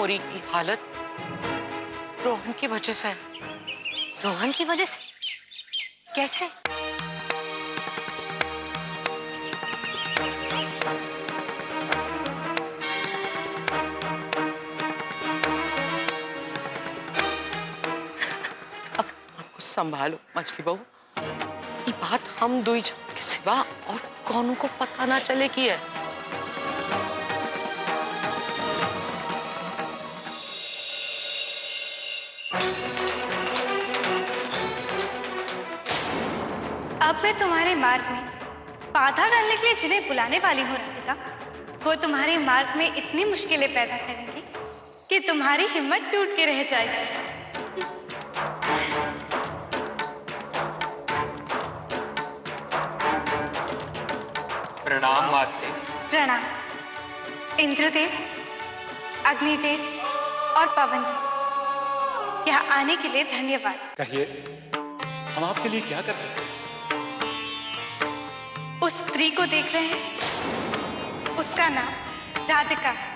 गौरी की हालत रोहन की वजह से है। रोहन की वजह से? कैसे? कुछ संभालो मछली बहू, ये बात हम दो ही जन के सिवा और कौन को पता ना चले की है। अब मैं तुम्हारे मार्ग में बाधा डालने के लिए जिन्हें बुलाने वाली हूँ राधिका, वो तुम्हारे मार्ग में इतनी मुश्किलें पैदा करेंगी कि तुम्हारी हिम्मत टूट के रह जाएगी। प्रणाम माते। प्रणाम। इंद्रदेव, अग्निदेव और पवनदेव, यहाँ आने के लिए धन्यवाद। कहिए, हम आपके लिए क्या कर सकते हैं? उस स्त्री को देख रहे हैं? उसका नाम राधिका है।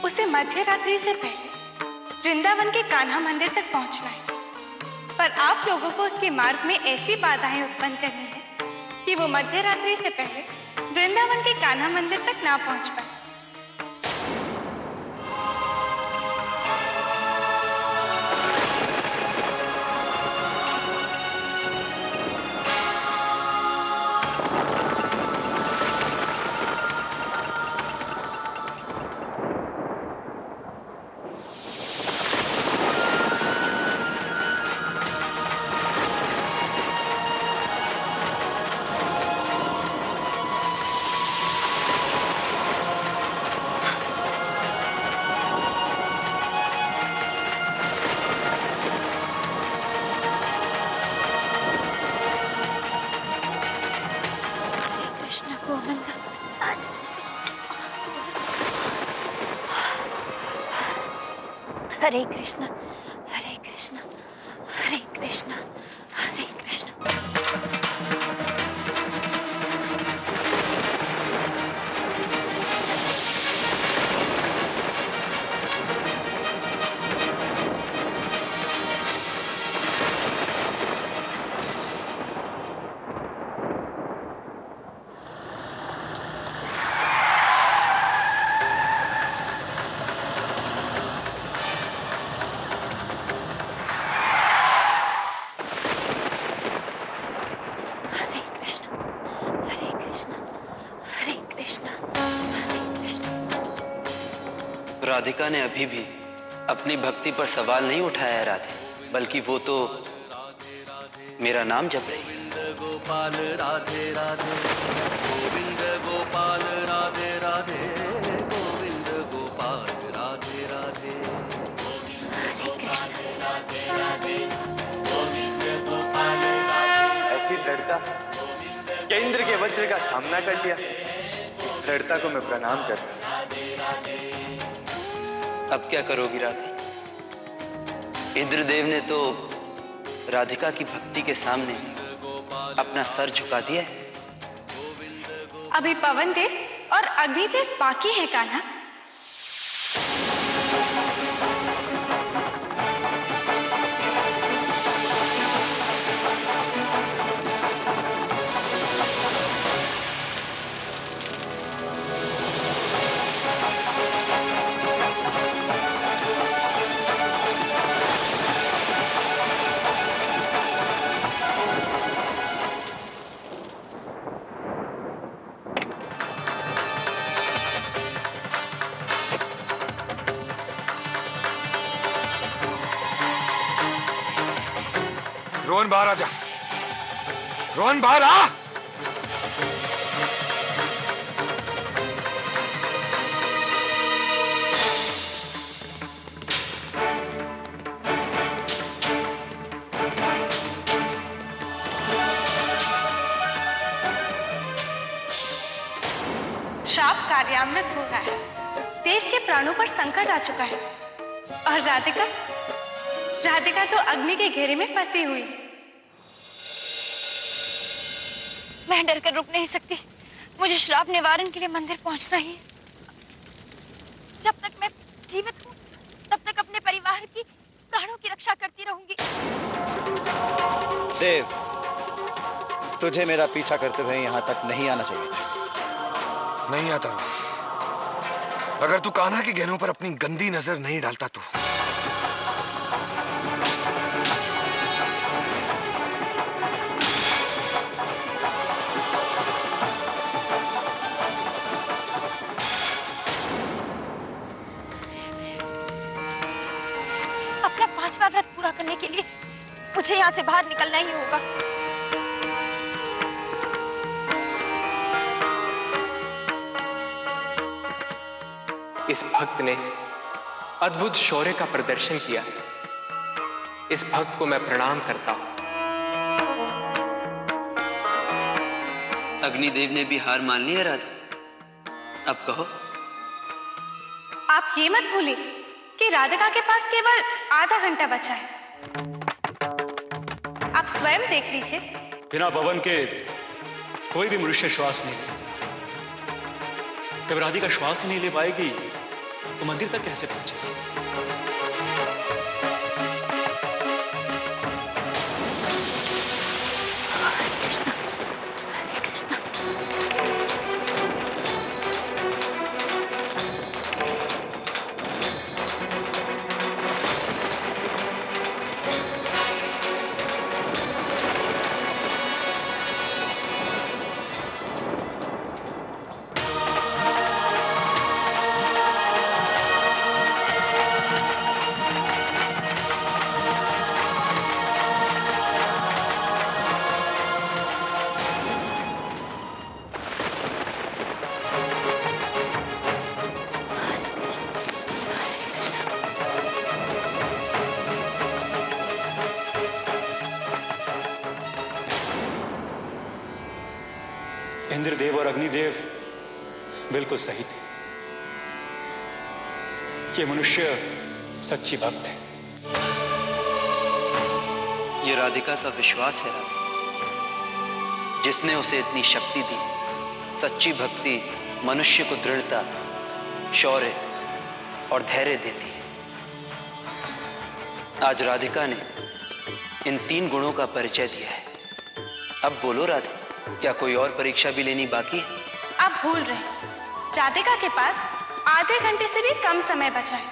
उसे मध्य रात्रि से पहले वृंदावन के कान्हा मंदिर तक पहुंचना है, पर आप लोगों को उसके मार्ग में ऐसी बाधाएं उत्पन्न करनी है कि वो मध्य रात्रि से पहले वृंदावन के कान्हा मंदिर तक ना पहुंच पाए। हरे कृष्ण हरे कृष्ण हरे कृष्ण हरे कृष्ण। राधिका ने अभी भी अपनी भक्ति पर सवाल नहीं उठाया है राधे, बल्कि वो तो मेरा नाम जप रही है। गोपाल राधे राधे, गोविंद गोपाल राधे राधे, गोविंद गोपाल राधे राधे, ऐसी दृढ़ता, केंद्र के वज्र का सामना कर लिया। इस दृढ़ता को मैं प्रणाम करता हूं। अब क्या करोगी राधे? इंद्रदेव ने तो राधिका की भक्ति के सामने अपना सर झुका दिया है। अभी पवनदेव और अग्निदेव बाकी हैं कान्हा। रोहन बाहर आ जा। रोहन बाहर आ। श्राप कार्यान्वित हो रहा है। देव के प्राणों पर संकट आ चुका है और राधिका तो अग्नि के घेरे में फंसी हुई। मैं डर कर रुक नहीं सकती। मुझे श्राप निवारण के लिए मंदिर पहुंचना ही है। जब तक मैं जीवित हूँ तुझे मेरा पीछा करते हुए यहाँ तक नहीं आना चाहिए था। नहीं आता रोहन। अगर तू कान्हा के गहनों पर अपनी गंदी नजर नहीं डालता तो। अपना 5वां व्रत पूरा करने के लिए मुझे यहाँ से बाहर निकलना ही होगा। इस भक्त ने अद्भुत शौर्य का प्रदर्शन किया। इस भक्त को मैं प्रणाम करता हूं। अग्निदेव ने भी हार मान ली है राधे। अब कहो। आप ये मत भूलिए कि राधिका के पास केवल आधा घंटा बचा है। आप स्वयं देख लीजिए। बिना पवन के कोई भी मनुष्य श्वास नहीं ले सकता। जब राधिका श्वास ही नहीं ले पाएगी तो मंदिर तक कैसे पहुंचेगी? इंद्रदेव और अग्निदेव बिल्कुल सही थे। ये मनुष्य सच्ची भक्त है। ये राधिका का विश्वास है राधे, जिसने उसे इतनी शक्ति दी। सच्ची भक्ति मनुष्य को दृढ़ता, शौर्य और धैर्य देती है। आज राधिका ने इन 3 गुणों का परिचय दिया है। अब बोलो राधे, क्या कोई और परीक्षा भी लेनी बाकी है? आप भूल रहे हैं, राधिका के पास आधे घंटे से भी कम समय बचा है।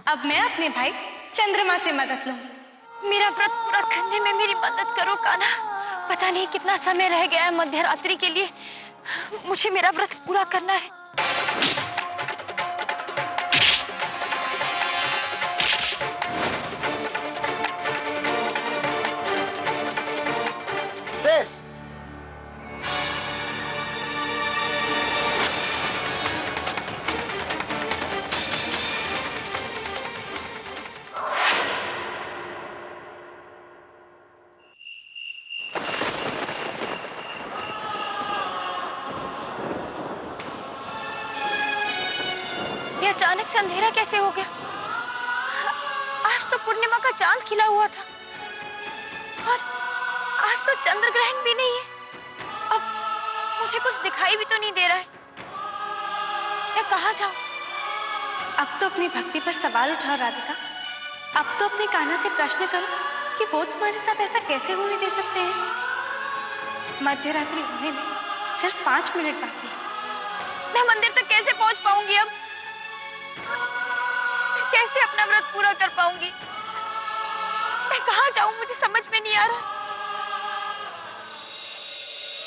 अब मैं अपने भाई चंद्रमा से मदद लूंगी। मेरा व्रत पूरा करने में मेरी मदद करो कान्हा। पता नहीं कितना समय रह गया है मध्य रात्रि के लिए। मुझे मेरा व्रत पूरा करना है। अचानक से अंधेरा कैसे हो गया? आज तो पूर्णिमा का चांद खिला हुआ था और आज तो चंद्र ग्रहण भी नहीं है। अब मुझे कुछ दिखाई भी तो नहीं दे रहा है। मैं कहाँ जाऊं? अब तो अपनी भक्ति पर सवाल उठाओ राधिका। अब तो अपने कान्हा से प्रश्न करो कि वो तुम्हारे साथ ऐसा कैसे होने दे सकते हैं। मध्य रात्रि होने में सिर्फ 5 मिनट बाकी है। मैं मंदिर तक कैसे पहुंच पाऊंगी? अब मैं कैसे अपना व्रत पूरा कर पाऊंगी? मैं कहाँ जाऊं? मुझे समझ में नहीं आ रहा।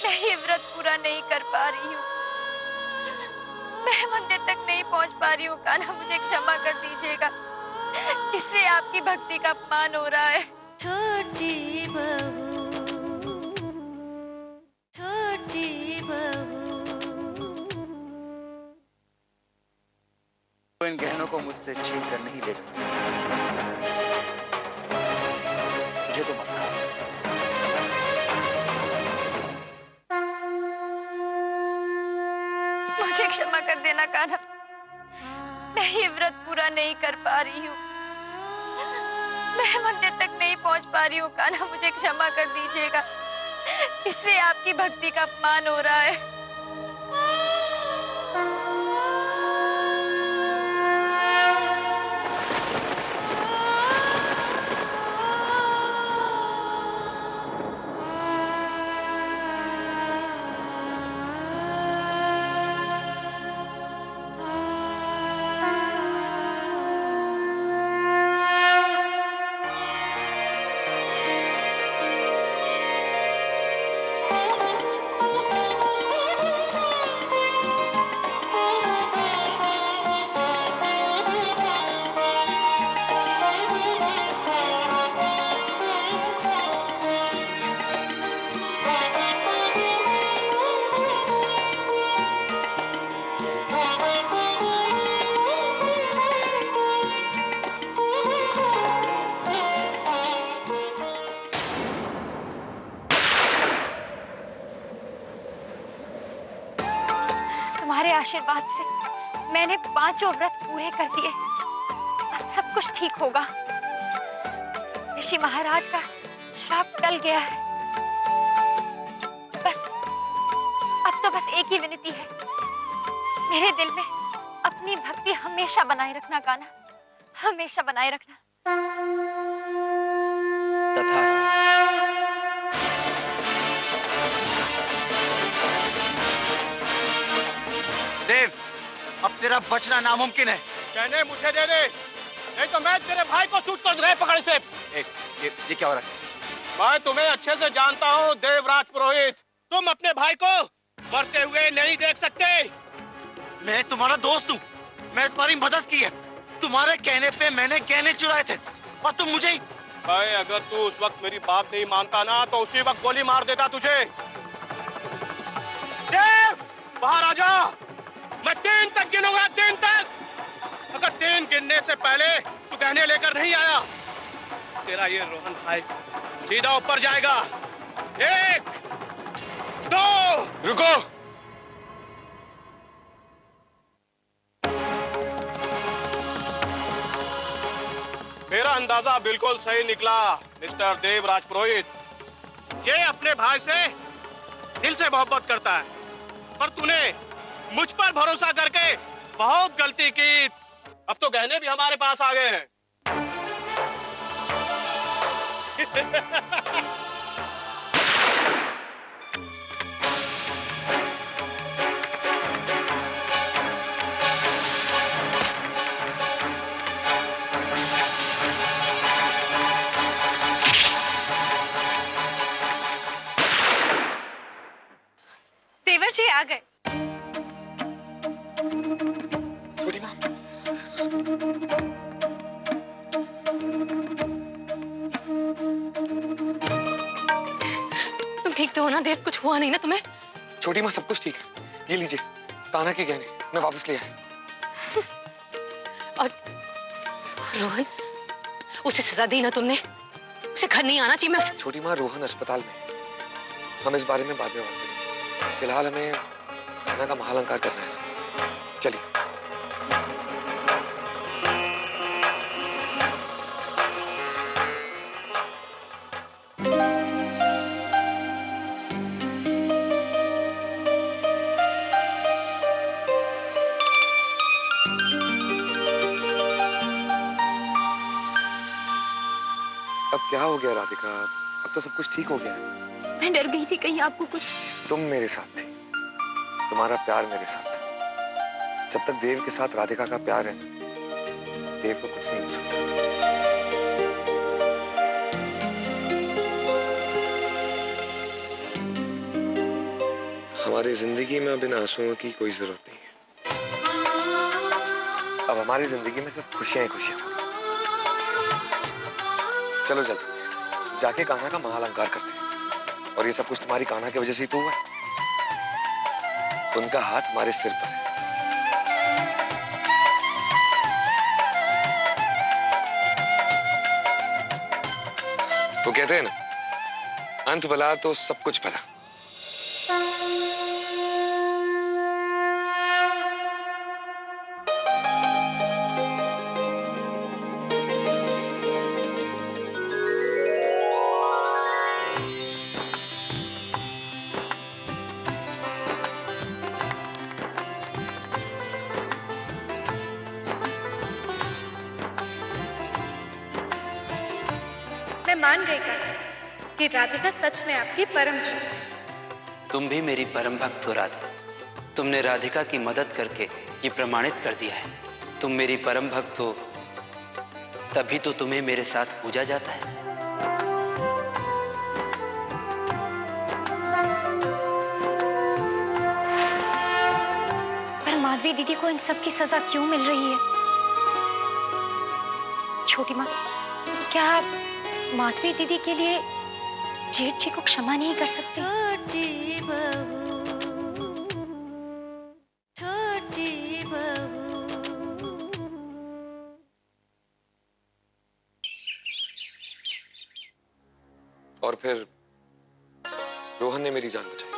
मैं ये व्रत पूरा नहीं कर पा रही हूँ। मैं मंदिर तक नहीं पहुंच पा रही हूँ। कान्हा मुझे क्षमा कर दीजिएगा। इससे आपकी भक्ति का अपमान हो रहा है। छोटी बहू, छोटी बहू। इन गहनों को मुझसे छीन कर नहीं ले जा सकता। तुझे तो मरना है। मुझे क्षमा कर देना कान्हा। मैं ये व्रत पूरा नहीं कर पा रही हूँ। मैं मंदिर तक नहीं पहुंच पा रही हूँ। कान्हा मुझे क्षमा कर दीजिएगा। इससे आपकी भक्ति का अपमान हो रहा है। आशीर्वाद से मैंने 5 व्रत पूरे कर दिए। अब सब कुछ ठीक होगा। ऋषि महाराज का श्राप टल गया है। बस अब तो बस एक ही विनती है, मेरे दिल में अपनी भक्ति हमेशा बनाए रखना कान्हा, हमेशा बनाए रखना। तथास्तु। देव, अब तेरा बचना नामुमकिन है। कहने मुझे दे दे, नहीं तो मैं तेरे भाई को शूट कर दूंगा पकड़ से। ये क्या हो रहा है? मैं तुम्हें अच्छे से जानता हूँ देवराज पुरोहित, तुम अपने भाई को मरते हुए नहीं देख सकते। मैं तुम्हारा दोस्त हूँ, मैं तुम्हारी मदद की है। तुम्हारे कहने पे मैंने गहने चुराए थे और तुम मुझे। भाई अगर तू उस वक्त मेरी बात नहीं मानता ना तो उसी वक्त गोली मार देता तुझे। देव, बाहर आ जा। मैं 3 तक गिनूंगा, 3 तक। अगर 3 गिनने से पहले तू गहने लेकर नहीं आया, तेरा ये रोहन भाई सीधा ऊपर जाएगा। 1, 2। रुको। मेरा अंदाजा बिल्कुल सही निकला मिस्टर देवराज पुरोहित। ये अपने भाई से दिल से मोहब्बत करता है, पर तूने मुझ पर भरोसा करके बहुत गलती की। अब तो गहने भी हमारे पास आ गए हैं। देवर जी आ गए। छोटी माँ, तुम ठीक तो हो ना देव? कुछ हुआ नहीं ना तुम्हें? छोटी माँ, सब कुछ ठीक है। ये लीजिए कान्हा के गहने, मैं वापस ले आया। और रोहन, उसे सजा दी ना तुमने? उसे घर नहीं आना चाहिए। मैं छोटी माँ, रोहन अस्पताल में है। हम इस बारे में बाद में बात करेंगे। फिलहाल हमें कान्हा का महालंकार करना है। चलिए। अब क्या हो गया राधिका? अब तो सब कुछ ठीक हो गया है। मैं डर गई थी कहीं आपको कुछ। तुम मेरे साथ थी, तुम्हारा प्यार मेरे साथ था। जब तक देव के साथ राधिका का प्यार है, देव को कुछ नहीं हो सकता। हमारी जिंदगी में अब इन आंसुओं की कोई जरूरत नहीं है। अब हमारी जिंदगी में सिर्फ खुशियां ही खुशियां। चलो जल्दी जाके कान्हा का महालंकार करते हैं। और ये सब कुछ तुम्हारी कान्हा की वजह से ही तो हुआ है। उनका हाथ हमारे सिर पर है। वो कहते हैं ना, अंत भला तो सब कुछ भला। मैं मान गई कि राधिका सच में आपकी परम भक्त है। तुम भी मेरी परम भक्त हो राधिका। तुमने राधिका की मदद करके ये प्रमाणित कर दिया है। तुम मेरी परम भक्त हो, तभी तो तुम्हें मेरे साथ पूजा जाता है। पर माधवी दीदी को इन सब की सजा क्यों मिल रही है? छोटी माँ, क्या आप माधवी दीदी के लिए जेठ जी को क्षमा नहीं कर सकते? छोटी बहू, छोटी बहू। और फिर रोहन ने मेरी जान बचाई।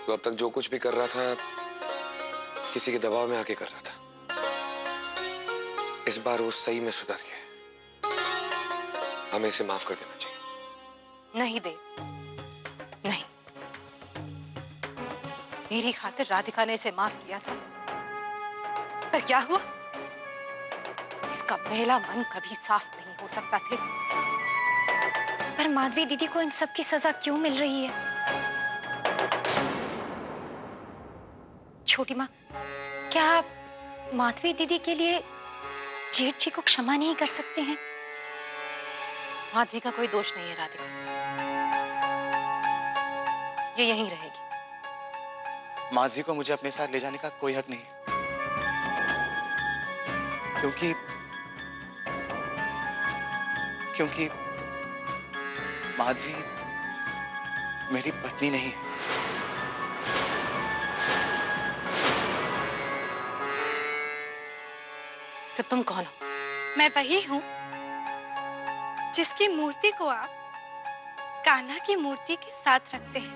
तो अब तक जो कुछ भी कर रहा था किसी के दबाव में आके कर रहा था। इस बार वो सही में सुधर गया। हमें इसे माफ कर देना चाहिए। नहीं देव, नहीं। मेरी खातिर राधिका ने इसे माफ किया था, पर क्या हुआ? इसका मैला मन कभी साफ नहीं हो सकता थे। पर माधवी दीदी को इन सब की सजा क्यों मिल रही है? छोटी माँ, क्या आप माधवी दीदी के लिए जेठ जी को क्षमा नहीं कर सकते हैं? माधवी का कोई दोष नहीं है राधिका, ये यहीं रहेगी। माधवी को मुझे अपने साथ ले जाने का कोई हक नहीं, क्योंकि माधवी मेरी पत्नी नहीं है। तो तुम कौन हो? मैं वही हूँ जिसकी मूर्ति को आप कान्हा की मूर्ति के साथ रखते हैं।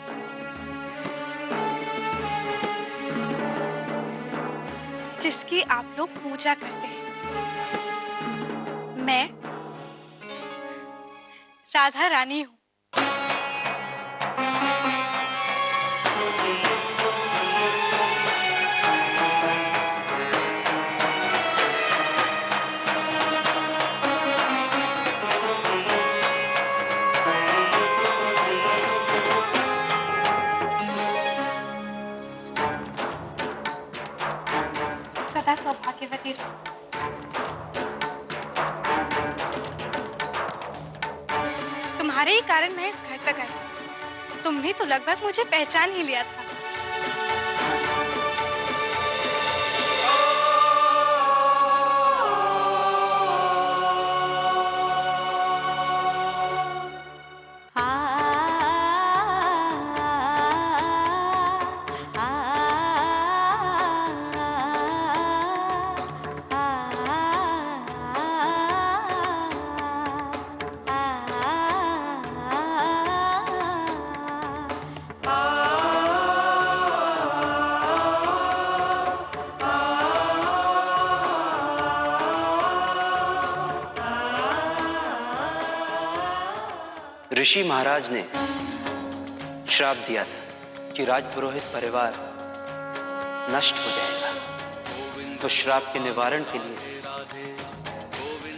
जिसकी आप लोग पूजा करते हैं। मैं राधा रानी हूँ। सदा सौभाग्यवती रहो। तुम्हारे ही कारण मैं इस घर तक आई। तुमने तो लगभग मुझे पहचान ही लिया था। ऋषि महाराज ने श्राप दिया था कि राजपुरोहित परिवार नष्ट हो जाएगा, तो श्राप के निवारण के लिए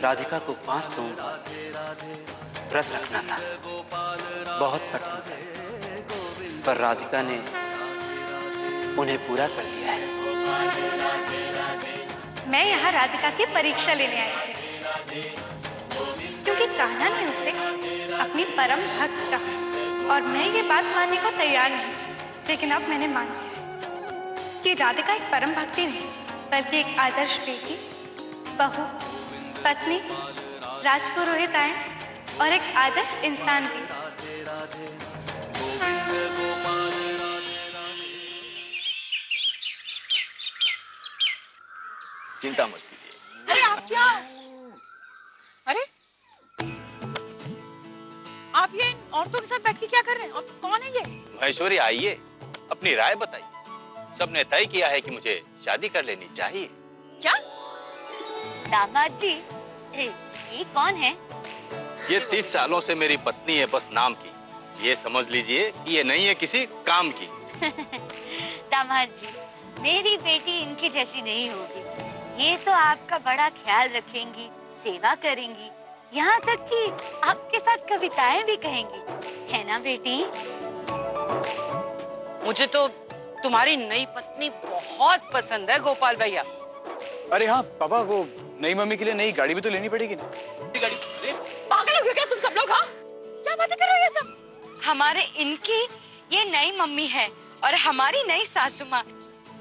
राधिका को 5 सोमवार व्रत रखना था। बहुत कठिन था, पर राधिका ने उन्हें पूरा कर दिया है। मैं यहाँ राधिका की परीक्षा लेने आई थी, क्योंकि कान्हा ने उसे अपनी परम भक्त कहा, और मैं ये बात मानने को तैयार नहीं, लेकिन अब मैंने मान लिया कि राधिका एक परम भक्ति नहीं, बल्कि एक आदर्श बेटी, बहू, पत्नी, राजपुरोहित आए और एक आदर्श इंसान भी। चिंता मत कीजिए। अरे आप क्या? अरे आप ये इन औरतों के साथ बैठ के क्या कर रहे हैं? और कौन है ये? महेश्वरी आइए, अपनी राय बताइए। सबने तय किया है कि मुझे शादी कर लेनी चाहिए। क्या? दामाद जी, ये कौन है? ये 30 सालों से मेरी पत्नी है, बस नाम की। ये समझ लीजिए कि ये नहीं है किसी काम की। दामाद जी, मेरी बेटी इनकी जैसी नहीं होगी। ये तो आपका बड़ा ख्याल रखेंगी, सेवा करेंगी, यहाँ तक कि आपके साथ कविताएं भी कहेंगी, है ना बेटी? मुझे तो तुम्हारी नई पत्नी बहुत पसंद है गोपाल भैया। अरे हाँ पापा, वो नई मम्मी के लिए नई गाड़ी भी तो लेनी पड़ेगी ना। पागल हो गए क्या तुम सब लोग? हाँ, क्या बातें कर रहे हो ये सब? हमारे इनकी ये नई मम्मी है और हमारी नई सासू माँ।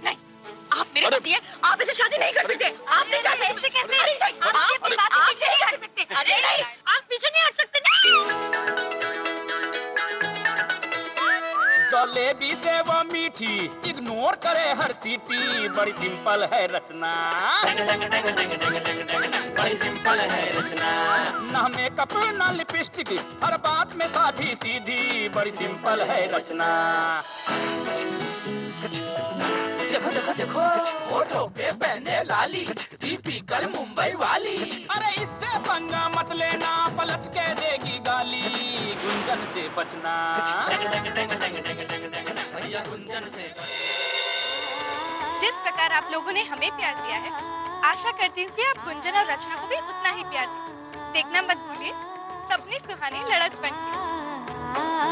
नहीं, आप मेरे पति हैं, आप इसे शादी नहीं कर सकते। आप नहीं जा सकते। आप पीछे नहीं हट सकते। अरे नहीं, आप पीछे नहीं हट सकते। जलेबी से वो मीठा मीठी, इग्नोर करे हर सीटी, बड़ी सिंपल है रचना, बड़ी सिंपल है रचना। ना मेकअप ना लिपस्टिक, हर बात में साधी सीधी, बड़ी सिंपल है रचना। देखो देखो देखो, होठों पे पहने लाली, दीपी कर मुंबई वाली। अरे इससे पंगा मत लेना, पलट के देगी गाली, गुंजन से बचना, भैया गुंजन से। जिस प्रकार आप लोगों ने हमें प्यार दिया है, आशा करती हूँ कि आप गुंजन और रचना को भी उतना ही प्यार दें। देखना मत भूलिए, सपनी सुहानी लड़त बन के।